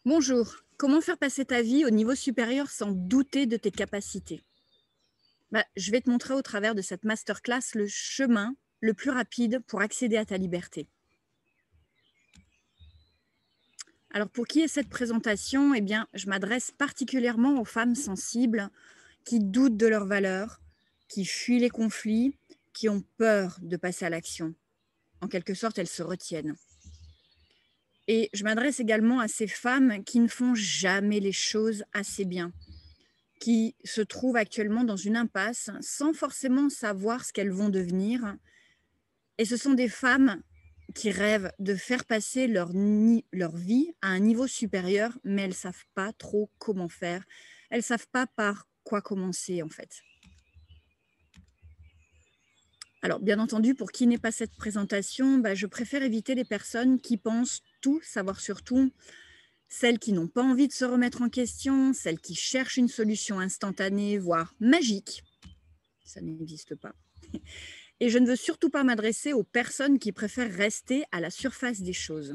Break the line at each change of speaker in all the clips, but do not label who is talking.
Bonjour, comment faire passer ta vie au niveau supérieur sans douter de tes capacités? Je vais te montrer au travers de cette masterclass le chemin le plus rapide pour accéder à ta liberté. Alors pour qui est cette présentation? Eh bien, je m'adresse particulièrement aux femmes sensibles qui doutent de leurs valeurs, qui fuient les conflits, qui ont peur de passer à l'action. En quelque sorte, elles se retiennent. Et je m'adresse également à ces femmes qui ne font jamais les choses assez bien, qui se trouvent actuellement dans une impasse sans forcément savoir ce qu'elles vont devenir. Et ce sont des femmes qui rêvent de faire passer leur vie à un niveau supérieur, mais elles ne savent pas trop comment faire. Elles ne savent pas par quoi commencer, en fait. Alors, bien entendu, pour qui n'est pas cette présentation, je préfère éviter les personnes qui pensent tout savoir sur tout, celles qui n'ont pas envie de se remettre en question, celles qui cherchent une solution instantanée, voire magique. Ça n'existe pas. Et je ne veux surtout pas m'adresser aux personnes qui préfèrent rester à la surface des choses.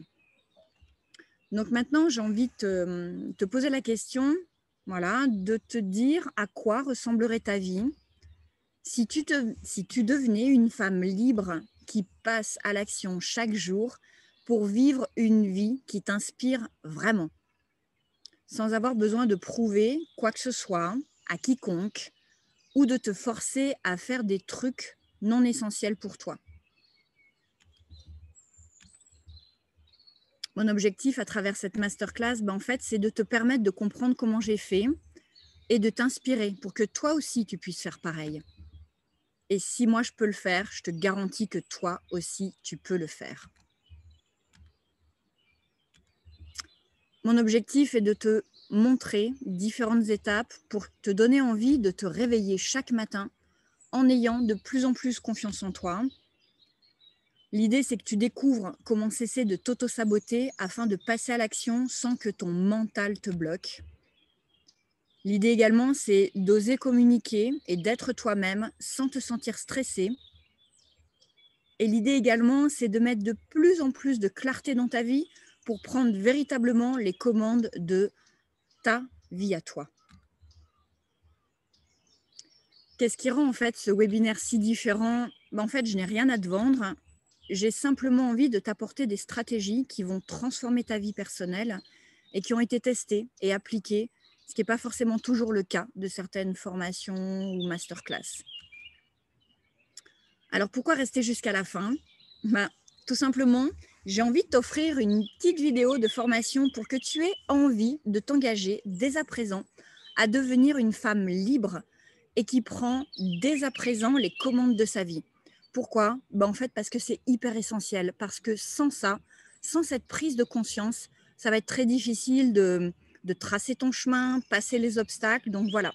Donc maintenant, j'ai envie de te poser la question, voilà, de te dire à quoi ressemblerait ta vie si tu devenais une femme libre qui passe à l'action chaque jour pour vivre une vie qui t'inspire vraiment, sans avoir besoin de prouver quoi que ce soit à quiconque ou de te forcer à faire des trucs non essentiels pour toi. Mon objectif à travers cette masterclass, en fait, c'est de te permettre de comprendre comment j'ai fait et de t'inspirer pour que toi aussi, tu puisses faire pareil. Et si moi, je peux le faire, je te garantis que toi aussi, tu peux le faire. Mon objectif est de te montrer différentes étapes pour te donner envie de te réveiller chaque matin en ayant de plus en plus confiance en toi. L'idée, c'est que tu découvres comment cesser de t'auto-saboter afin de passer à l'action sans que ton mental te bloque. L'idée également, c'est d'oser communiquer et d'être toi-même sans te sentir stressé. Et l'idée également, c'est de mettre de plus en plus de clarté dans ta vie pour prendre véritablement les commandes de ta vie à toi. Qu'est-ce qui rend en fait ce webinaire si différent? En fait, je n'ai rien à te vendre. J'ai simplement envie de t'apporter des stratégies qui vont transformer ta vie personnelle et qui ont été testées et appliquées, ce qui n'est pas forcément toujours le cas de certaines formations ou masterclass. Alors, pourquoi rester jusqu'à la fin? Tout simplement, j'ai envie de t'offrir une petite vidéo de formation pour que tu aies envie de t'engager dès à présent à devenir une femme libre et qui prend dès à présent les commandes de sa vie. Pourquoi? En fait, parce que c'est hyper essentiel, parce que sans ça, sans cette prise de conscience, ça va être très difficile de tracer ton chemin, passer les obstacles. Donc voilà,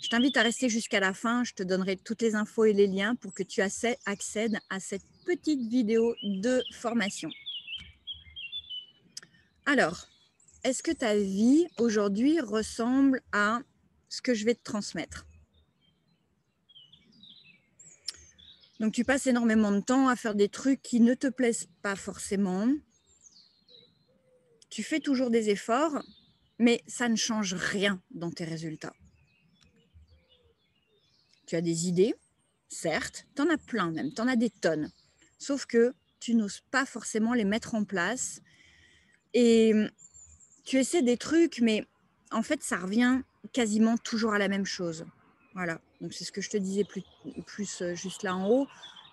je t'invite à rester jusqu'à la fin. Je te donnerai toutes les infos et les liens pour que tu accèdes à cette petite vidéo de formation. Alors, est-ce que ta vie aujourd'hui ressemble à ce que je vais te transmettre? Donc, tu passes énormément de temps à faire des trucs qui ne te plaisent pas forcément. Tu fais toujours des efforts, mais ça ne change rien dans tes résultats. Tu as des idées, certes, tu en as plein même, tu en as des tonnes. Sauf que tu n'oses pas forcément les mettre en place. Et tu essaies des trucs, mais en fait, ça revient quasiment toujours à la même chose. Voilà, donc c'est ce que je te disais plus juste là en haut.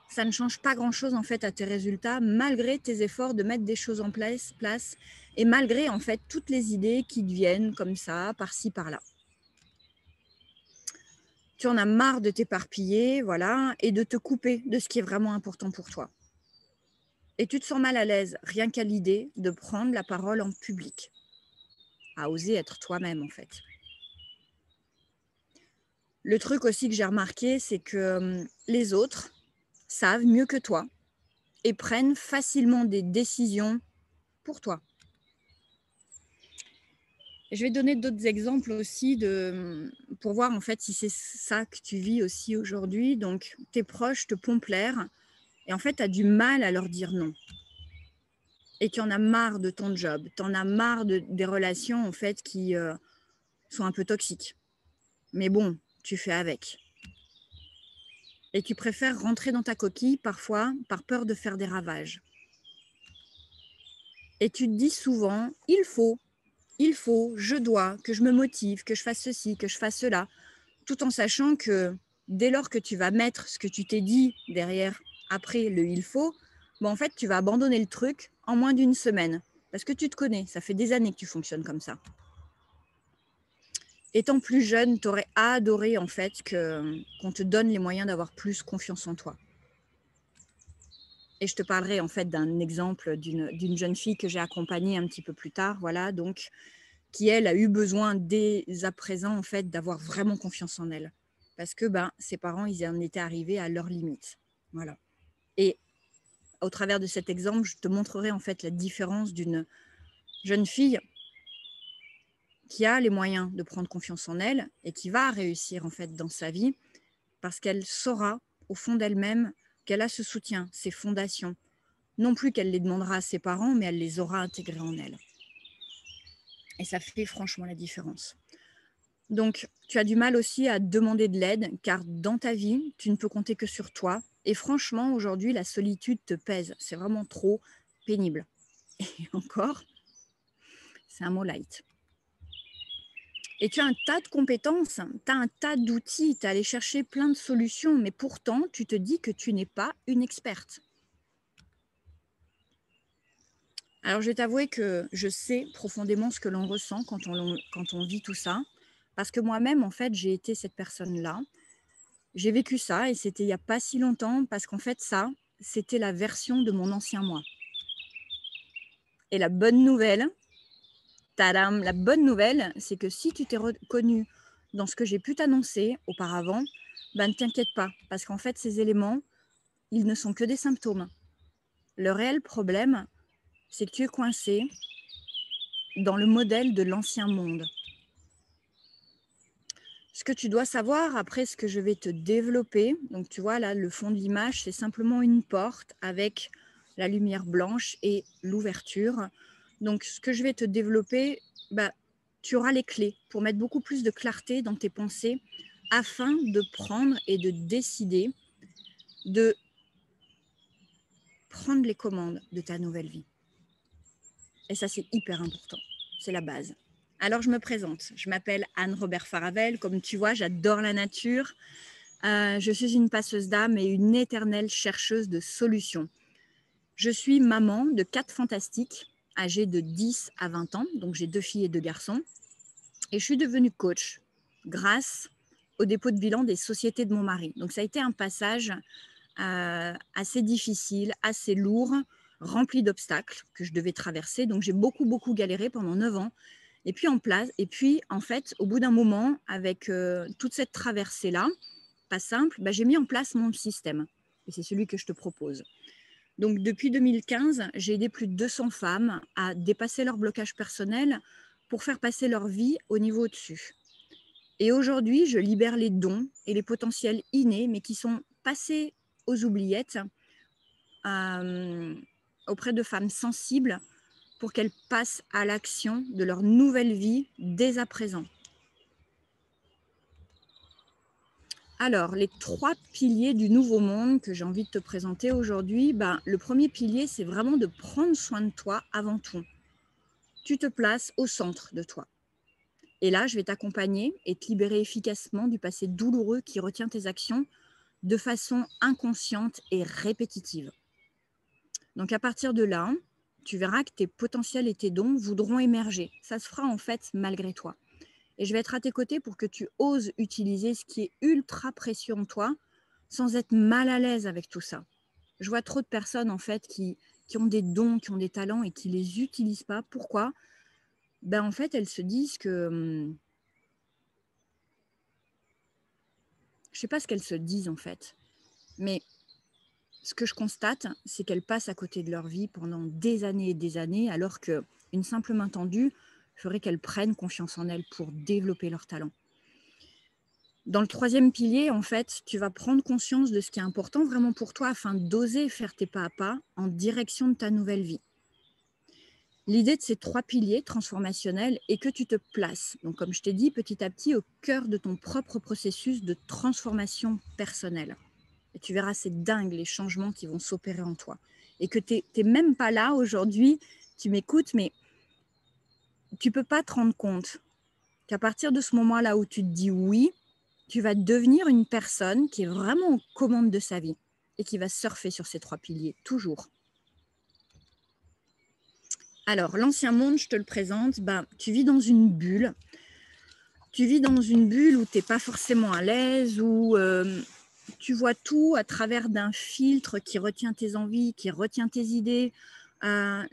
Ça ne change pas grand-chose en fait à tes résultats, malgré tes efforts de mettre des choses en place et malgré en fait toutes les idées qui te viennent comme ça, par-ci, par-là. Tu en as marre de t'éparpiller, voilà, et de te couper de ce qui est vraiment important pour toi. Et tu te sens mal à l'aise, rien qu'à l'idée de prendre la parole en public, à oser être toi-même en fait. Le truc aussi que j'ai remarqué, c'est que les autres savent mieux que toi et prennent facilement des décisions pour toi. Et je vais donner d'autres exemples aussi pour voir en fait si c'est ça que tu vis aussi aujourd'hui. Donc, tes proches te pompent l'air et en fait, tu as du mal à leur dire non. et tu en as marre de ton job, tu en as marre des relations en fait qui sont un peu toxiques. Mais bon, tu fais avec. Et tu préfères rentrer dans ta coquille parfois par peur de faire des ravages. Et tu te dis souvent, il faut, je dois, que je me motive, que je fasse ceci, que je fasse cela, tout en sachant que dès lors que tu vas mettre ce que tu t'es dit derrière, après le il faut, bon, en fait, tu vas abandonner le truc en moins d'une semaine. Parce que tu te connais, ça fait des années que tu fonctionnes comme ça. Étant plus jeune, tu aurais adoré en fait qu'on te donne les moyens d'avoir plus confiance en toi. Et je te parlerai en fait d'un exemple d'une jeune fille que j'ai accompagnée un petit peu plus tard, voilà, donc qui elle a eu besoin dès à présent en fait d'avoir vraiment confiance en elle, parce que ses parents ils en étaient arrivés à leurs limites, voilà. Et au travers de cet exemple, je te montrerai en fait la différence d'une jeune fille qui a les moyens de prendre confiance en elle et qui va réussir en fait dans sa vie parce qu'elle saura au fond d'elle-même qu'elle a ce soutien, ces fondations. Non plus qu'elle les demandera à ses parents, mais elle les aura intégrées en elle. Et ça fait franchement la différence. Donc, tu as du mal aussi à demander de l'aide, car dans ta vie, tu ne peux compter que sur toi. Et franchement, aujourd'hui, la solitude te pèse. C'est vraiment trop pénible. Et encore, c'est un mot light. Et tu as un tas de compétences, tu as un tas d'outils, tu as allé chercher plein de solutions, mais pourtant, tu te dis que tu n'es pas une experte. Alors, je vais t'avouer que je sais profondément ce que l'on ressent quand on vit tout ça, parce que moi-même, en fait, j'ai été cette personne-là. J'ai vécu ça et c'était il n'y a pas si longtemps, parce qu'en fait, ça, c'était la version de mon ancien moi. Et la bonne nouvelle, tadam, la bonne nouvelle, c'est que si tu t'es reconnu dans ce que j'ai pu t'annoncer auparavant, ne t'inquiète pas, parce qu'en fait, ces éléments, ils ne sont que des symptômes. Le réel problème, c'est que tu es coincé dans le modèle de l'ancien monde. Ce que tu dois savoir, après ce que je vais te développer, donc tu vois là, le fond de l'image, c'est simplement une porte avec la lumière blanche et l'ouverture. Donc ce que je vais te développer, tu auras les clés pour mettre beaucoup plus de clarté dans tes pensées afin de prendre et de décider de prendre les commandes de ta nouvelle vie. Et ça, c'est hyper important. C'est la base. Alors, je me présente. Je m'appelle Anne-Robert Faravel. Comme tu vois, j'adore la nature. Je suis une passeuse d'âme et une éternelle chercheuse de solutions. Je suis maman de 4 fantastiques, âgés de 10 à 20 ans. Donc, j'ai 2 filles et 2 garçons. Et je suis devenue coach grâce au dépôt de bilan des sociétés de mon mari. Donc, ça a été un passage assez difficile, assez lourd, rempli d'obstacles que je devais traverser. Donc, j'ai beaucoup galéré pendant 9 ans. Et puis, en fait, au bout d'un moment, avec toute cette traversée-là, pas simple, j'ai mis en place mon système. Et c'est celui que je te propose. Donc, depuis 2015, j'ai aidé plus de 200 femmes à dépasser leur blocage personnel pour faire passer leur vie au niveau au-dessus. Et aujourd'hui, je libère les dons et les potentiels innés, mais qui sont passés aux oubliettes auprès de femmes sensibles pour qu'elles passent à l'action de leur nouvelle vie dès à présent. Alors, les 3 piliers du nouveau monde que j'ai envie de te présenter aujourd'hui, le premier pilier, c'est vraiment de prendre soin de toi avant tout. Tu te places au centre de toi. Et là, je vais t'accompagner et te libérer efficacement du passé douloureux qui retient tes actions de façon inconsciente et répétitive. Donc, à partir de là, tu verras que tes potentiels et tes dons voudront émerger. Ça se fera en fait malgré toi. Et je vais être à tes côtés pour que tu oses utiliser ce qui est ultra précieux en toi sans être mal à l'aise avec tout ça. Je vois trop de personnes en fait qui ont des dons, qui ont des talents et qui ne les utilisent pas. Pourquoi ? En fait, elles se disent que... je ne sais pas ce qu'elles se disent en fait, mais ce que je constate, c'est qu'elles passent à côté de leur vie pendant des années et des années, alors qu'une simple main tendue ferait qu'elles prennent confiance en elles pour développer leur talent. Dans le 3e pilier, en fait, tu vas prendre conscience de ce qui est important vraiment pour toi afin d'oser faire tes pas à pas en direction de ta nouvelle vie. L'idée de ces 3 piliers transformationnels est que tu te places, donc comme je t'ai dit, petit à petit au cœur de ton propre processus de transformation personnelle. Et tu verras, c'est dingue les changements qui vont s'opérer en toi. Et que tu n'es même pas là aujourd'hui, tu m'écoutes, mais tu ne peux pas te rendre compte qu'à partir de ce moment-là où tu te dis oui, tu vas devenir une personne qui est vraiment aux commandes de sa vie et qui va surfer sur ces 3 piliers, toujours. Alors, l'ancien monde, je te le présente, tu vis dans une bulle. Tu vis dans une bulle où tu n'es pas forcément à l'aise, où tu vois tout à travers d'un filtre qui retient tes envies, qui retient tes idées. Tu as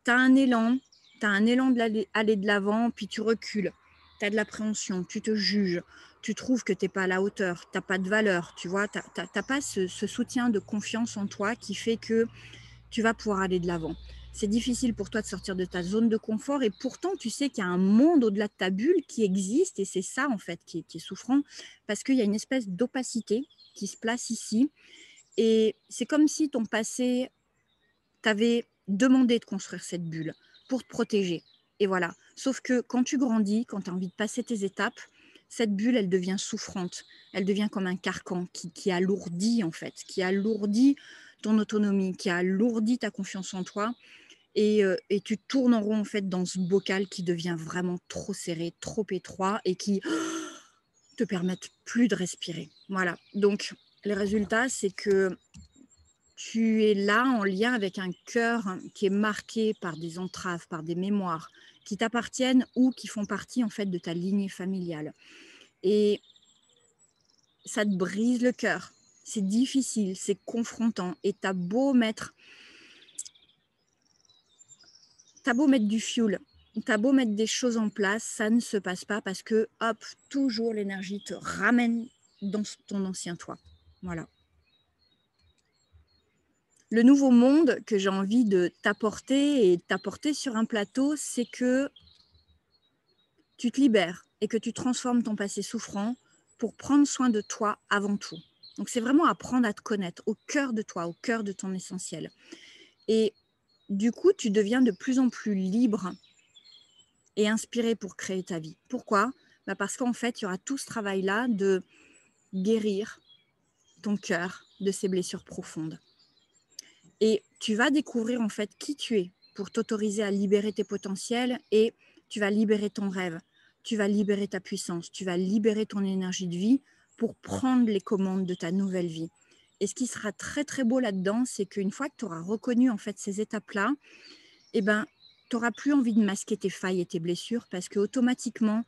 un élan, d'aller de l'avant, puis tu recules. Tu as de l'appréhension, tu te juges, tu trouves que tu n'es pas à la hauteur, tu n'as pas de valeur, tu vois, tu n'as pas ce soutien de confiance en toi qui fait que tu vas pouvoir aller de l'avant. C'est difficile pour toi de sortir de ta zone de confort et pourtant tu sais qu'il y a un monde au-delà de ta bulle qui existe et c'est ça en fait qui est souffrant parce qu'il y a une espèce d'opacité qui se place ici et c'est comme si ton passé t'avait demandé de construire cette bulle pour te protéger et voilà. Sauf que quand tu grandis, quand tu as envie de passer tes étapes, cette bulle elle devient souffrante, elle devient comme un carcan qui alourdit en fait, qui alourdit ton autonomie, qui alourdit ta confiance en toi et tu tournes en rond en fait dans ce bocal qui devient vraiment trop serré, trop étroit et qui te permettent plus de respirer. Voilà. Donc le résultat, c'est que tu es là en lien avec un cœur qui est marqué par des entraves, par des mémoires qui t'appartiennent ou qui font partie en fait de ta lignée familiale. Et ça te brise le cœur. C'est difficile, c'est confrontant et t'as beau mettre du fuel, t'as beau mettre des choses en place, ça ne se passe pas parce que, hop, toujours l'énergie te ramène dans ton ancien toi. Voilà. Le nouveau monde que j'ai envie de t'apporter et t'apporter sur un plateau, c'est que tu te libères et que tu transformes ton passé souffrant pour prendre soin de toi avant tout. Donc, c'est vraiment apprendre à te connaître au cœur de toi, au cœur de ton essentiel. Et du coup, tu deviens de plus en plus libre et inspiré pour créer ta vie. Pourquoi ? Parce qu'en fait, il y aura tout ce travail-là de guérir ton cœur de ses blessures profondes. Et tu vas découvrir en fait qui tu es pour t'autoriser à libérer tes potentiels et tu vas libérer ton rêve, tu vas libérer ta puissance, tu vas libérer ton énergie de vie pour prendre les commandes de ta nouvelle vie. Et ce qui sera très très beau là-dedans, c'est qu'une fois que tu auras reconnu en fait ces étapes-là, tu n'auras plus envie de masquer tes failles et tes blessures parce qu'automatiquement,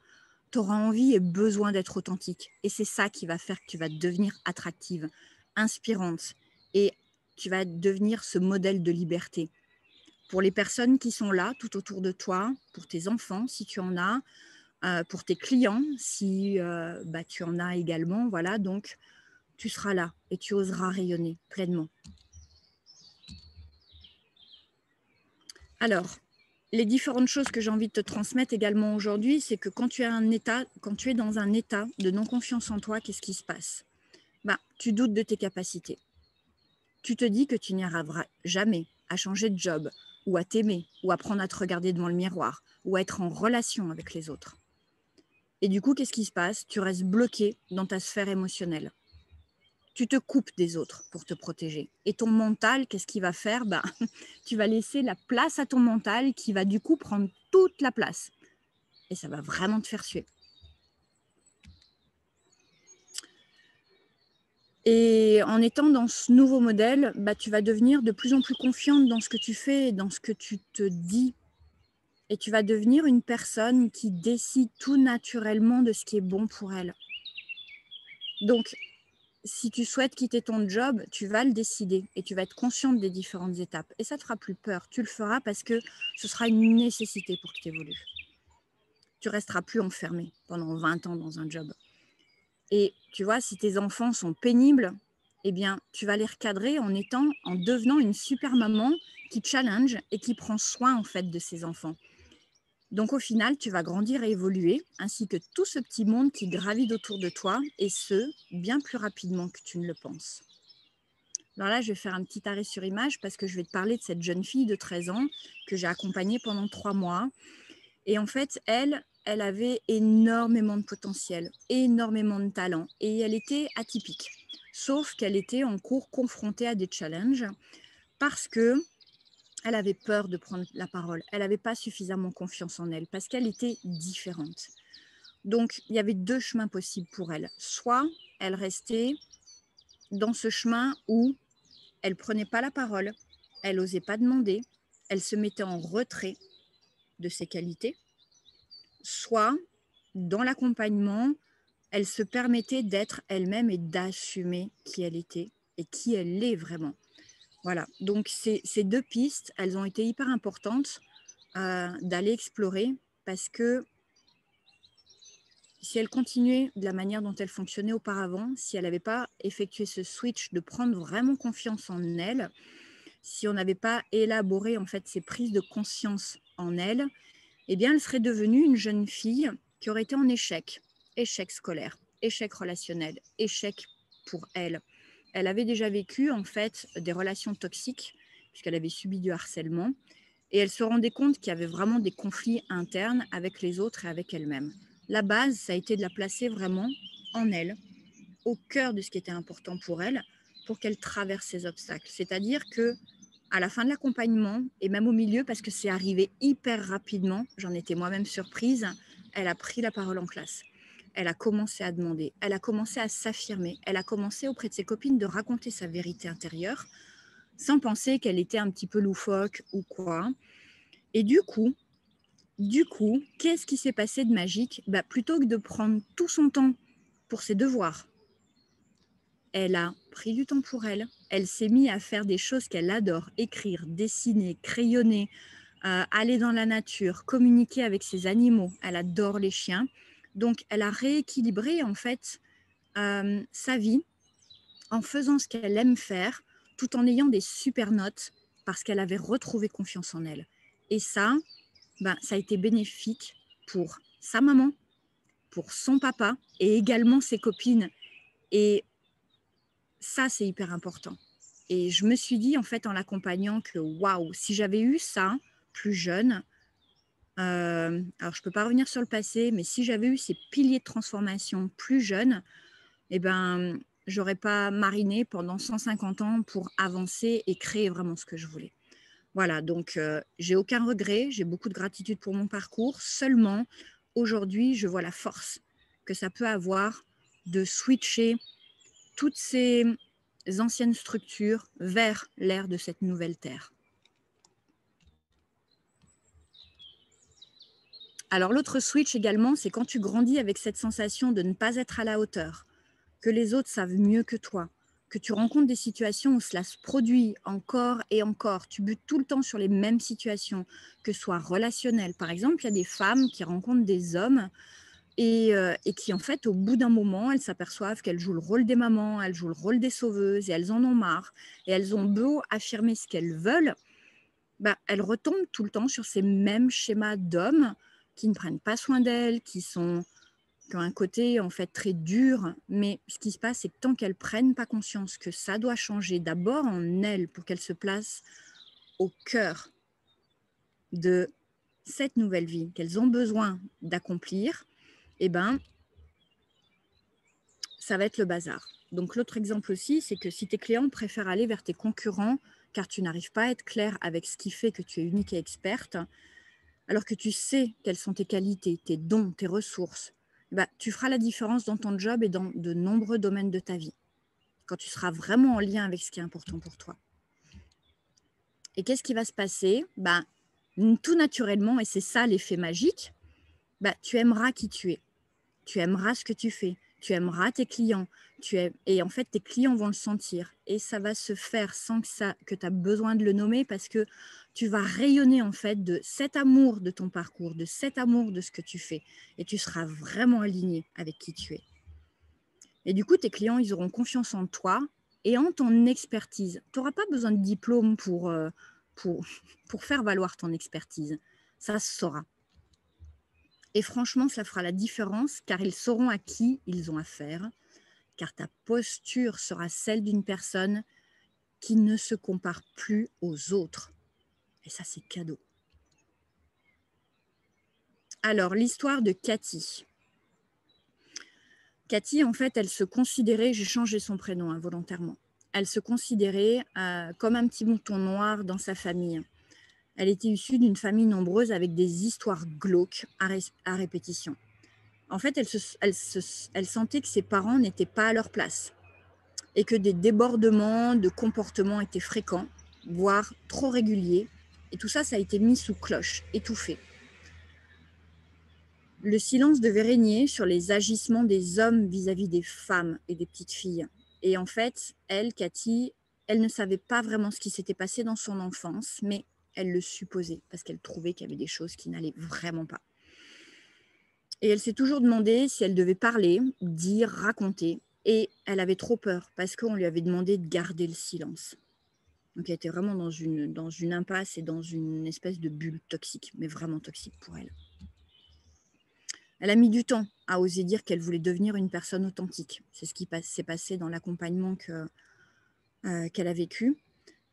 tu auras envie et besoin d'être authentique. Et c'est ça qui va faire que tu vas devenir attractive, inspirante et tu vas devenir ce modèle de liberté. Pour les personnes qui sont là tout autour de toi, pour tes enfants si tu en as, pour tes clients si tu en as également, voilà, donc tu seras là et tu oseras rayonner pleinement. Alors, les différentes choses que j'ai envie de te transmettre également aujourd'hui, c'est que quand tu es dans un état de non-confiance en toi, qu'est-ce qui se passe ? Tu doutes de tes capacités. Tu te dis que tu n'y arriveras jamais à changer de job, ou à t'aimer, ou apprendre à te regarder devant le miroir, ou à être en relation avec les autres. Et du coup, qu'est-ce qui se passe ? Tu restes bloqué dans ta sphère émotionnelle. Tu te coupes des autres pour te protéger. Et ton mental, qu'est-ce qu'il va faire ? Tu vas laisser la place à ton mental qui va du coup prendre toute la place. Et ça va vraiment te faire suer. Et en étant dans ce nouveau modèle, tu vas devenir de plus en plus confiante dans ce que tu fais, dans ce que tu te dis. Et tu vas devenir une personne qui décide tout naturellement de ce qui est bon pour elle. Donc, si tu souhaites quitter ton job, tu vas le décider et tu vas être consciente des différentes étapes. Et ça ne te fera plus peur. Tu le feras parce que ce sera une nécessité pour que tu évolues. Tu ne resteras plus enfermé pendant 20 ans dans un job. Et tu vois, si tes enfants sont pénibles, eh bien, tu vas les recadrer en devenant une super maman qui challenge et qui prend soin en fait de ses enfants. Donc au final, tu vas grandir et évoluer, ainsi que tout ce petit monde qui gravite autour de toi, et ce, bien plus rapidement que tu ne le penses. Alors là, je vais faire un petit arrêt sur image parce que je vais te parler de cette jeune fille de 13 ans que j'ai accompagnée pendant 3 mois. Et en fait, elle avait énormément de potentiel, énormément de talent et elle était atypique. Sauf qu'elle était en cours confrontée à des challenges parce que elle avait peur de prendre la parole. Elle n'avait pas suffisamment confiance en elle parce qu'elle était différente. Donc, il y avait 2 chemins possibles pour elle. Soit elle restait dans ce chemin où elle ne prenait pas la parole, elle n'osait pas demander, elle se mettait en retrait de ses qualités. Soit, dans l'accompagnement, elle se permettait d'être elle-même et d'assumer qui elle était et qui elle est vraiment. Voilà, donc ces 2 pistes, elles ont été hyper importantes d'aller explorer parce que si elle continuait de la manière dont elle fonctionnait auparavant, si elle n'avait pas effectué ce switch de prendre vraiment confiance en elle, si on n'avait pas élaboré en fait ces prises de conscience en elle, eh bien elle serait devenue une jeune fille qui aurait été en échec, échec scolaire, échec relationnel, échec pour elle. Elle avait déjà vécu en fait des relations toxiques puisqu'elle avait subi du harcèlement et elle se rendait compte qu'il y avait vraiment des conflits internes avec les autres et avec elle-même. La base, ça a été de la placer vraiment en elle, au cœur de ce qui était important pour qu'elle traverse ces obstacles. C'est-à-dire que à la fin de l'accompagnement et même au milieu, parce que c'est arrivé hyper rapidement, j'en étais moi-même surprise, elle a pris la parole en classe. Elle a commencé à demander, elle a commencé à s'affirmer, elle a commencé auprès de ses copines de raconter sa vérité intérieure sans penser qu'elle était un petit peu loufoque ou quoi. Et du coup, qu'est-ce qui s'est passé de magique? Plutôt que de prendre tout son temps pour ses devoirs, elle a pris du temps pour elle. Elle s'est mise à faire des choses qu'elle adore, écrire, dessiner, crayonner, aller dans la nature, communiquer avec ses animaux. Elle adore les chiens. Donc, elle a rééquilibré en fait sa vie en faisant ce qu'elle aime faire, tout en ayant des super notes parce qu'elle avait retrouvé confiance en elle. Et ça, ça a été bénéfique pour sa maman, pour son papa et également ses copines. Et ça, c'est hyper important. Et je me suis dit, en fait, en l'accompagnant, que waouh, si j'avais eu ça plus jeune, alors je ne peux pas revenir sur le passé, mais si j'avais eu ces piliers de transformation plus jeunes, eh ben, j'aurais pas mariné pendant 150 ans pour avancer et créer vraiment ce que je voulais. Voilà, donc j'ai aucun regret, j'ai beaucoup de gratitude pour mon parcours. Seulement, aujourd'hui, je vois la force que ça peut avoir de switcher toutes ces anciennes structures vers l'ère de cette nouvelle terre. Alors l'autre switch également, c'est quand tu grandis avec cette sensation de ne pas être à la hauteur, que les autres savent mieux que toi, que tu rencontres des situations où cela se produit encore et encore. Tu butes tout le temps sur les mêmes situations, que ce soit relationnelles. Par exemple, il y a des femmes qui rencontrent des hommes et qui, en fait, au bout d'un moment, elles s'aperçoivent qu'elles jouent le rôle des mamans, elles jouent le rôle des sauveuses et elles en ont marre. Et elles ont beau affirmer ce qu'elles veulent, elles retombent tout le temps sur ces mêmes schémas d'hommes qui ne prennent pas soin d'elles, qui ont un côté en fait très dur, mais ce qui se passe, c'est que tant qu'elles prennent pas conscience que ça doit changer d'abord en elles pour qu'elles se placent au cœur de cette nouvelle vie qu'elles ont besoin d'accomplir, eh ben, ça va être le bazar. Donc l'autre exemple aussi, c'est que si tes clients préfèrent aller vers tes concurrents car tu n'arrives pas à être clair avec ce qui fait que tu es unique et experte, alors que tu sais quelles sont tes qualités, tes dons, tes ressources, tu feras la différence dans ton job et dans de nombreux domaines de ta vie, quand tu seras vraiment en lien avec ce qui est important pour toi. Et qu'est-ce qui va se passer? Tout naturellement, et c'est ça l'effet magique, tu aimeras qui tu es. Tu aimeras ce que tu fais. Tu aimeras tes clients. Et en fait, tes clients vont le sentir. Et ça va se faire sans que tu as besoin de le nommer parce que tu vas rayonner en fait de cet amour de ton parcours, de cet amour de ce que tu fais. Et tu seras vraiment aligné avec qui tu es. Et du coup, tes clients, ils auront confiance en toi et en ton expertise. Tu n'auras pas besoin de diplôme pour faire valoir ton expertise. Ça se saura. Et franchement, ça fera la différence car ils sauront à qui ils ont affaire, car ta posture sera celle d'une personne qui ne se compare plus aux autres. Et ça, c'est cadeau. Alors, l'histoire de Cathy. Cathy, en fait, elle se considérait, j'ai changé son prénom volontairement, elle se considérait comme un petit mouton noir dans sa famille. Elle était issue d'une famille nombreuse avec des histoires glauques à répétition. En fait, elle sentait que ses parents n'étaient pas à leur place et que des débordements de comportement étaient fréquents, voire trop réguliers. Et tout ça, ça a été mis sous cloche, étouffé. Le silence devait régner sur les agissements des hommes vis-à-vis des femmes et des petites filles. Et en fait, elle, Cathy, elle ne savait pas vraiment ce qui s'était passé dans son enfance, mais elle le supposait parce qu'elle trouvait qu'il y avait des choses qui n'allaient vraiment pas. Et elle s'est toujours demandé si elle devait parler, dire, raconter. Et elle avait trop peur parce qu'on lui avait demandé de garder le silence. Donc elle était vraiment dans une impasse et dans une espèce de bulle toxique, mais vraiment toxique pour elle. Elle a mis du temps à oser dire qu'elle voulait devenir une personne authentique. C'est ce qui s'est passé dans l'accompagnement qu'elle a vécu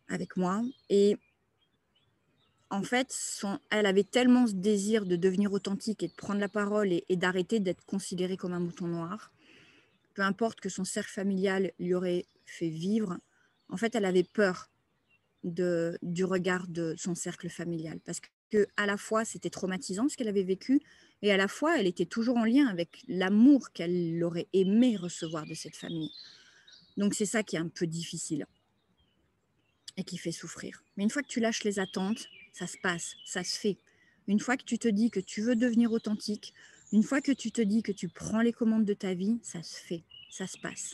avec moi. Et en fait, elle avait tellement ce désir de devenir authentique et de prendre la parole et d'arrêter d'être considérée comme un mouton noir. Peu importe que son cercle familial lui aurait fait vivre, en fait, elle avait peur du regard de son cercle familial. Parce que à la fois, c'était traumatisant ce qu'elle avait vécu, et à la fois, elle était toujours en lien avec l'amour qu'elle aurait aimé recevoir de cette famille. Donc, c'est ça qui est un peu difficile et qui fait souffrir. Mais une fois que tu lâches les attentes, ça se passe, ça se fait. Une fois que tu te dis que tu veux devenir authentique, une fois que tu te dis que tu prends les commandes de ta vie, ça se fait, ça se passe.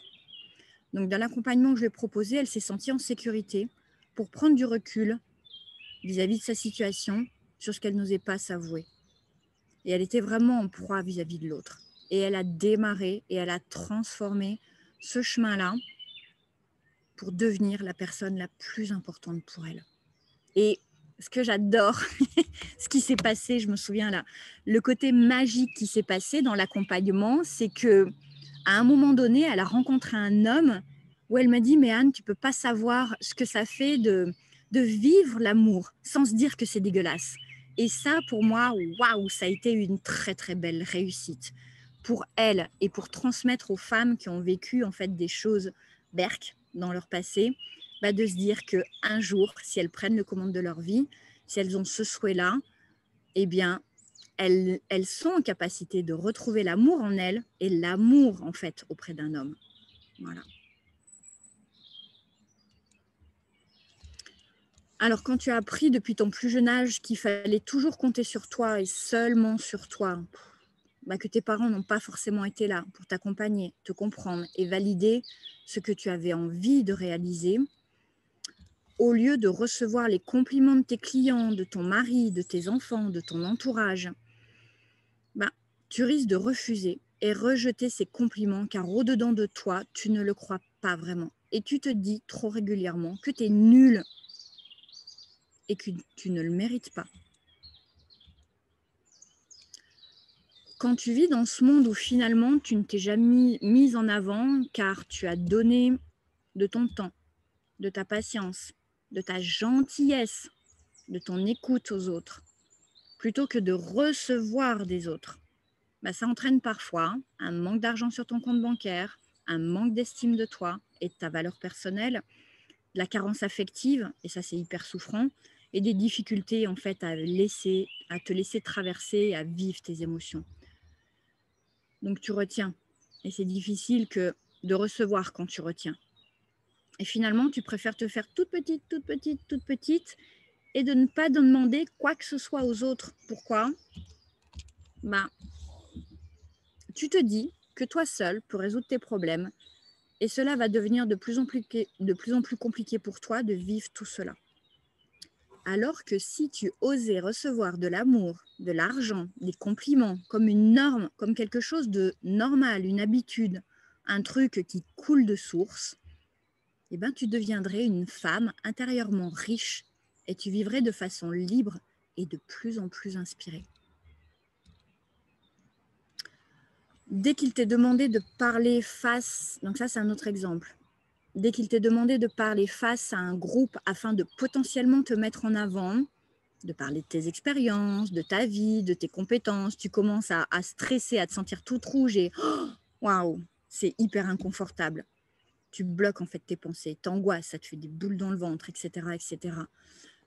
Donc, dans l'accompagnement que je lui ai proposé, elle s'est sentie en sécurité pour prendre du recul vis-à-vis de sa situation sur ce qu'elle n'osait pas s'avouer. Et elle était vraiment en proie vis-à-vis de l'autre. Et elle a démarré et elle a transformé ce chemin-là pour devenir la personne la plus importante pour elle. Et ce que j'adore, ce qui s'est passé, je me souviens là, le côté magique qui s'est passé dans l'accompagnement, c'est que à un moment donné, elle a rencontré un homme où elle m'a dit, mais Anne, tu peux pas savoir ce que ça fait de vivre l'amour sans se dire que c'est dégueulasse. Et ça, pour moi, waouh, ça a été une très, très belle réussite pour elle et pour transmettre aux femmes qui ont vécu en fait des choses berques dans leur passé, de se dire qu'un jour, si elles prennent le commande de leur vie, si elles ont ce souhait-là, eh bien, elles sont en capacité de retrouver l'amour en elles et l'amour, en fait, auprès d'un homme. Voilà. Alors, quand tu as appris depuis ton plus jeune âge qu'il fallait toujours compter sur toi et seulement sur toi, que tes parents n'ont pas forcément été là pour t'accompagner, te comprendre et valider ce que tu avais envie de réaliser, au lieu de recevoir les compliments de tes clients, de ton mari, de tes enfants, de ton entourage, tu risques de refuser et rejeter ces compliments car au-dedans de toi, tu ne le crois pas vraiment. Et tu te dis trop régulièrement que tu es nul et que tu ne le mérites pas. Quand tu vis dans ce monde où finalement tu ne t'es jamais mise en avant car tu as donné de ton temps, de ta patience, de ta gentillesse, de ton écoute aux autres, plutôt que de recevoir des autres, ça entraîne parfois un manque d'argent sur ton compte bancaire, un manque d'estime de toi et de ta valeur personnelle, de la carence affective, et ça c'est hyper souffrant, et des difficultés en fait à te laisser traverser, à vivre tes émotions. Donc tu retiens, et c'est difficile de recevoir quand tu retiens. Et finalement, tu préfères te faire toute petite, et de ne pas demander quoi que ce soit aux autres. Pourquoi ? Tu te dis que toi seul peux résoudre tes problèmes et cela va devenir de plus en plus compliqué pour toi de vivre tout cela. Alors que si tu osais recevoir de l'amour, de l'argent, des compliments comme une norme, comme quelque chose de normal, une habitude, un truc qui coule de source, tu deviendrais une femme intérieurement riche et tu vivrais de façon libre et de plus en plus inspirée. Dès qu'il t'est demandé de parler face, donc ça c'est un autre exemple, dès qu'il t'est demandé de parler face à un groupe afin de potentiellement te mettre en avant, de parler de tes expériences, de ta vie, de tes compétences, tu commences à stresser, à te sentir toute rouge et waouh, c'est hyper inconfortable. Tu bloques en fait tes pensées, t'angoisses, ça te fait des boules dans le ventre, etc., etc.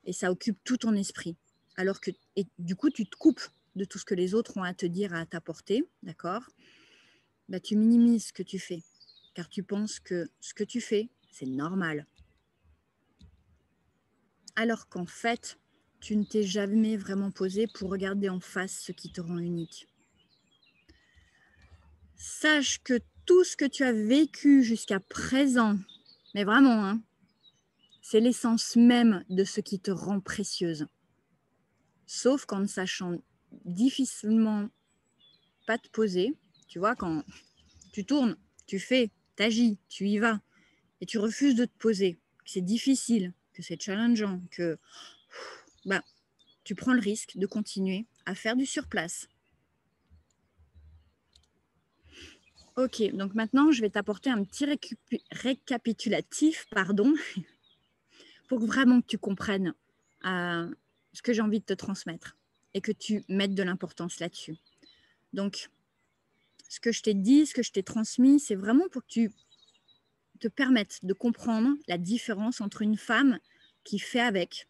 Et ça occupe tout ton esprit. Alors que, et du coup, tu te coupes de tout ce que les autres ont à te dire, à t'apporter, d'accord? Bah, tu minimises ce que tu fais, car tu penses que ce que tu fais, c'est normal. Alors qu'en fait, tu ne t'es jamais vraiment posé pour regarder en face ce qui te rend unique. Sache que tout ce que tu as vécu jusqu'à présent, mais vraiment, hein, c'est l'essence même de ce qui te rend précieuse. Sauf qu'en ne sachant difficilement pas te poser, tu vois, quand tu tournes, tu fais, tu agis, tu y vas, et tu refuses de te poser, que c'est difficile, que c'est challengeant, que bah, tu prends le risque de continuer à faire du surplace. Ok, donc maintenant, je vais t'apporter un petit récapitulatif, pardon, pour que vraiment que tu comprennes ce que j'ai envie de te transmettre et que tu mettes de l'importance là-dessus. Donc, ce que je t'ai dit, ce que je t'ai transmis, c'est vraiment pour que tu te permettes de comprendre la différence entre une femme qui fait avec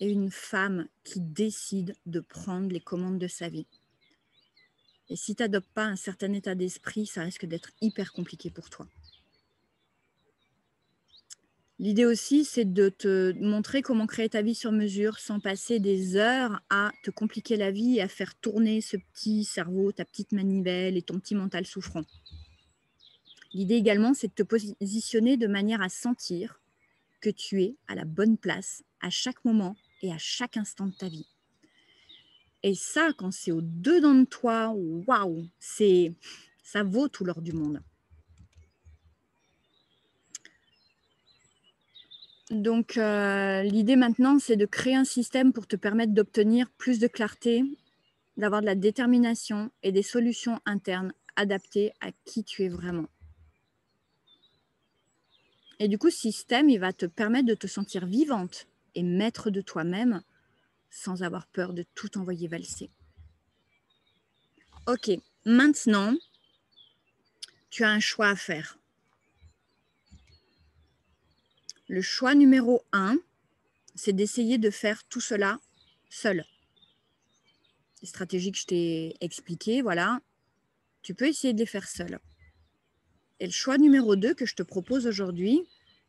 et une femme qui décide de prendre les commandes de sa vie. Et si tu n'adoptes pas un certain état d'esprit, ça risque d'être hyper compliqué pour toi. L'idée aussi, c'est de te montrer comment créer ta vie sur mesure sans passer des heures à te compliquer la vie et à faire tourner ce petit cerveau, ta petite manivelle et ton petit mental souffrant. L'idée également, c'est de te positionner de manière à sentir que tu es à la bonne place à chaque moment et à chaque instant de ta vie. Et ça, quand c'est au-dedans de toi, waouh, ça vaut tout l'or du monde. Donc, l'idée maintenant, c'est de créer un système pour te permettre d'obtenir plus de clarté, d'avoir de la détermination et des solutions internes adaptées à qui tu es vraiment. Et du coup, ce système, il va te permettre de te sentir vivante et maître de toi-même sans avoir peur de tout envoyer valser. Ok, maintenant, tu as un choix à faire. Le choix numéro 1, c'est d'essayer de faire tout cela seul. Les stratégies que je t'ai expliquées, voilà, tu peux essayer de les faire seul. Et le choix numéro 2 que je te propose aujourd'hui,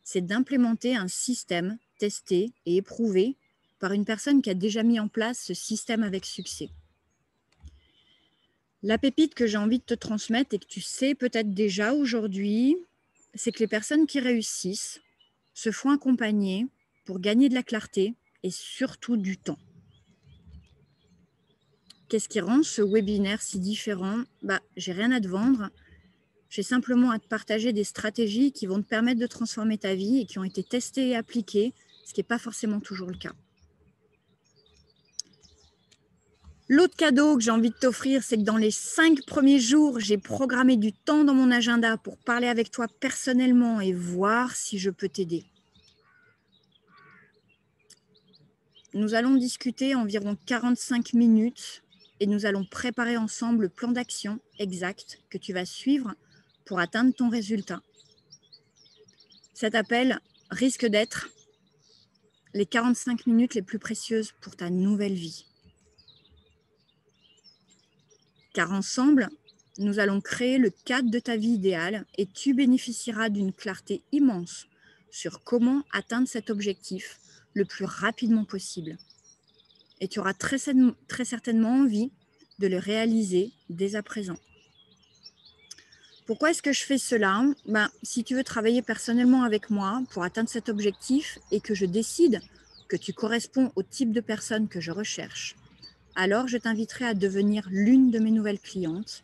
c'est d'implémenter un système testé et éprouvé par une personne qui a déjà mis en place ce système avec succès. La pépite que j'ai envie de te transmettre et que tu sais peut-être déjà aujourd'hui, c'est que les personnes qui réussissent se font accompagner pour gagner de la clarté et surtout du temps. Qu'est-ce qui rend ce webinaire si différent? J'ai rien à te vendre. J'ai simplement à te partager des stratégies qui vont te permettre de transformer ta vie et qui ont été testées et appliquées, ce qui n'est pas forcément toujours le cas. L'autre cadeau que j'ai envie de t'offrir, c'est que dans les 5 premiers jours, j'ai programmé du temps dans mon agenda pour parler avec toi personnellement et voir si je peux t'aider. Nous allons discuter environ 45 minutes et nous allons préparer ensemble le plan d'action exact que tu vas suivre pour atteindre ton résultat. Cet appel risque d'être les 45 minutes les plus précieuses pour ta nouvelle vie. Car ensemble, nous allons créer le cadre de ta vie idéale et tu bénéficieras d'une clarté immense sur comment atteindre cet objectif le plus rapidement possible. Et tu auras très certainement envie de le réaliser dès à présent. Pourquoi est-ce que je fais cela? Si tu veux travailler personnellement avec moi pour atteindre cet objectif et que je décide que tu corresponds au type de personne que je recherche, alors je t'inviterai à devenir l'une de mes nouvelles clientes.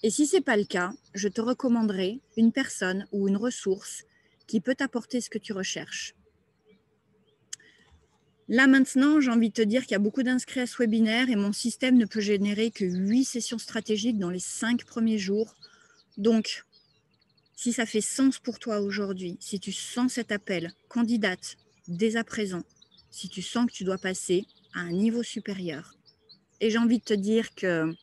Et si ce n'est pas le cas, je te recommanderai une personne ou une ressource qui peut t'apporter ce que tu recherches. Là maintenant, j'ai envie de te dire qu'il y a beaucoup d'inscrits à ce webinaire et mon système ne peut générer que 8 sessions stratégiques dans les 5 premiers jours. Donc, Si ça fait sens pour toi aujourd'hui, si tu sens cet appel, candidate dès à présent, si tu sens que tu dois passer à un niveau supérieur. Et j'ai envie de te dire que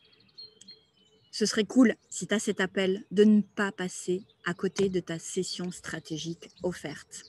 ce serait cool, si tu as cet appel, de ne pas passer à côté de ta session stratégique offerte.